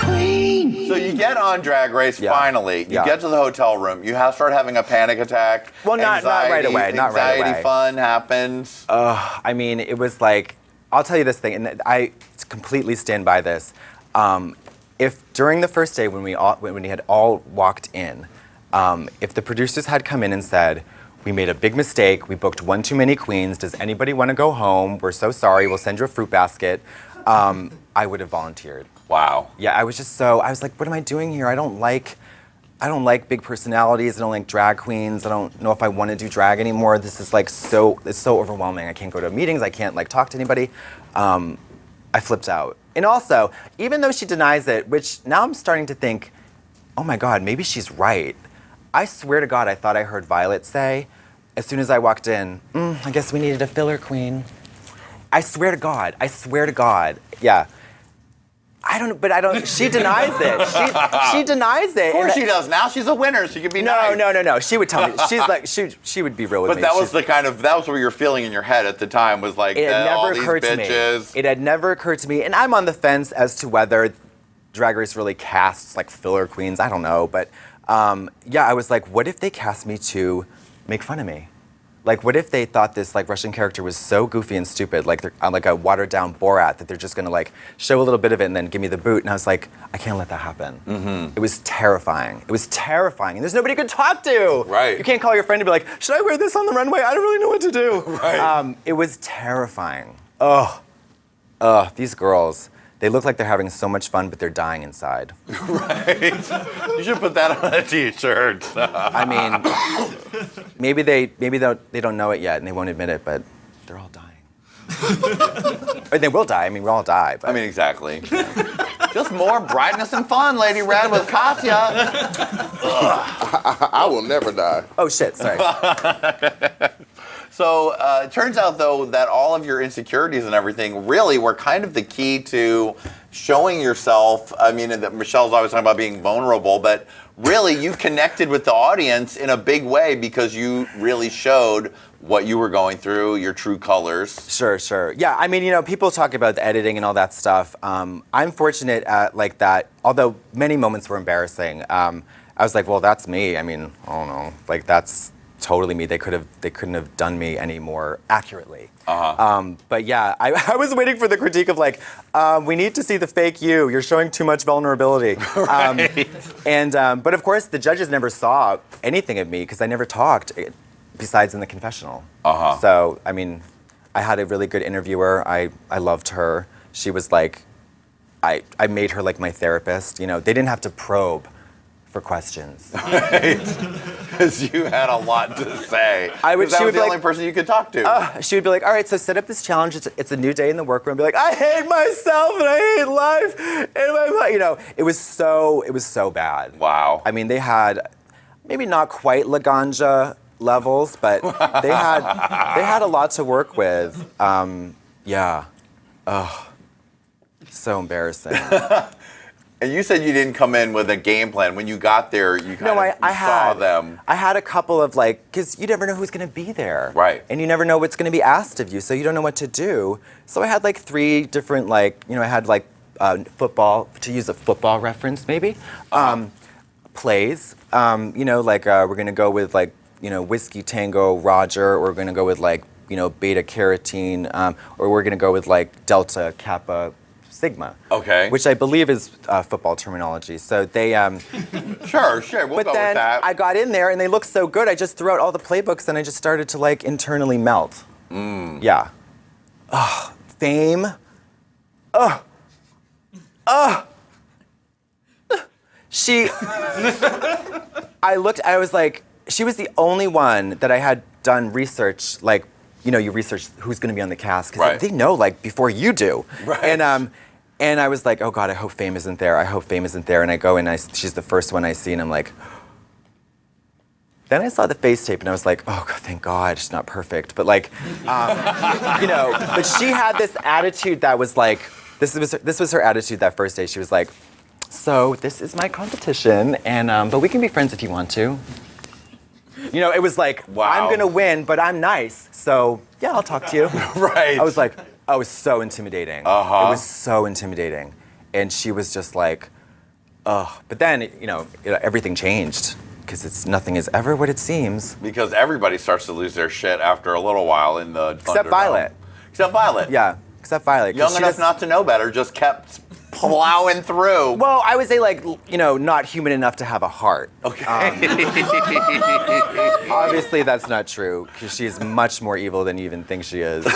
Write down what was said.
Qween. So you get on Drag Race, finally. You get to the hotel room. You start having a panic attack. Well, not right away. Not right away. Anxiety fun happens. I mean, it was like, I'll tell you this thing, and I completely stand by this. If during the first day when we had all walked in, if the producers had come in and said, we made a big mistake, we booked one too many queens, does anybody want to go home? We're so sorry, we'll send you a fruit basket. I would have volunteered. Wow. Yeah, I was like, what am I doing here? I don't like big personalities, I don't like drag queens, I don't know if I want to do drag anymore. This is like it's so overwhelming. I can't go to meetings, I can't like talk to anybody. I flipped out. And also, even though she denies it, which now I'm starting to think, oh my God, maybe she's right. I swear to God, I thought I heard Violet say, as soon as I walked in, I guess we needed a filler queen. I swear to God, yeah. She denies it. She denies it. Of course she does. Now she's a winner, so you can be nice. No. She would tell me. She's like, she would be real with me. But that was what you were feeling in your head at the time, was like, all these bitches. It had never occurred to me, and I'm on the fence as to whether Drag Race really casts like filler queens. I don't know, but yeah, I was like, what if they cast me to make fun of me? Like, what if they thought this like Russian character was so goofy and stupid, like they're like a watered down Borat, that they're just gonna like show a little bit of it and then give me the boot? And I was like, I can't let that happen. It was terrifying. It was terrifying, and there's nobody you can talk to. Right. You can't call your friend and be like, should I wear this on the runway? I don't really know what to do. Right. It was terrifying. These girls. They look like they're having so much fun, but they're dying inside. Right. You should put that on a t-shirt. I mean, maybe they don't know it yet and they won't admit it, but they're all dying. Or they will die. I mean, we'll all die. But. I mean, exactly. Just more brightness and fun, Lady Red with Katya. I will never die. Oh shit! Sorry. So it turns out, though, that all of your insecurities and everything really were kind of the key to showing yourself. I mean, that Michelle's always talking about being vulnerable, but really you connected with the audience in a big way because you really showed what you were going through, your true colors. Sure. Yeah, I mean, people talk about the editing and all that stuff. I'm fortunate at like that, although many moments were embarrassing. I was like, well, that's me. I mean, I don't know, like that's totally me. They couldn't have done me any more accurately. But yeah, I was waiting for the critique of like, we need to see the fake you. You're showing too much vulnerability. Right. But of course, the judges never saw anything of me because I never talked, besides in the confessional. So I mean, I had a really good interviewer. I loved her. She was like, I made her like my therapist. They didn't have to probe for questions. Right. Because you had a lot to say. That was the only person you could talk to. She would be like, all right, so set up this challenge. It's a new day in the workroom. Be like, I hate myself and I hate life. And it was so bad. Wow. I mean, they had maybe not quite Laganja levels, but they had a lot to work with. Yeah. So embarrassing. And you said you didn't come in with a game plan. When you got there, you saw them. I had a couple of because you never know who's going to be there. Right. And you never know what's going to be asked of you, so you don't know what to do. So I had 3 different I had football, to use a football reference maybe, plays. We're going to go with Whiskey Tango Roger, or we're going to go with Beta Carotene, or we're going to go with Delta Kappa Sigma. Okay. Which I believe is football terminology. So they. Sure, we'll go with that. I got in there and they looked so good. I just threw out all the playbooks and I just started to internally melt. Yeah. Fame. She. I was like, she was the only one that I had done research, you research who's going to be on the cast, because they know before you do. Right. And I was like, oh God, I hope Fame isn't there. And I go and she's the first one I see, and I'm like. Then I saw the face tape and I was like, oh God, thank God, she's not perfect. But but she had this attitude that was this was her attitude that first day. She was like, so this is my competition, and but we can be friends if you want to. It was like, wow. I'm gonna win, but I'm nice, so yeah, I'll talk to you. Right. I was like, it was so intimidating. It was so intimidating. And she was just like, But then, everything changed because nothing is ever what it seems. Because everybody starts to lose their shit after a little while in the Except Thunderdome. Violet. Except Violet. Yeah, except Violet. Young enough not to know better, just kept plowing through. Well, I would say not human enough to have a heart. Okay. Obviously, that's not true because she's much more evil than you even think she is.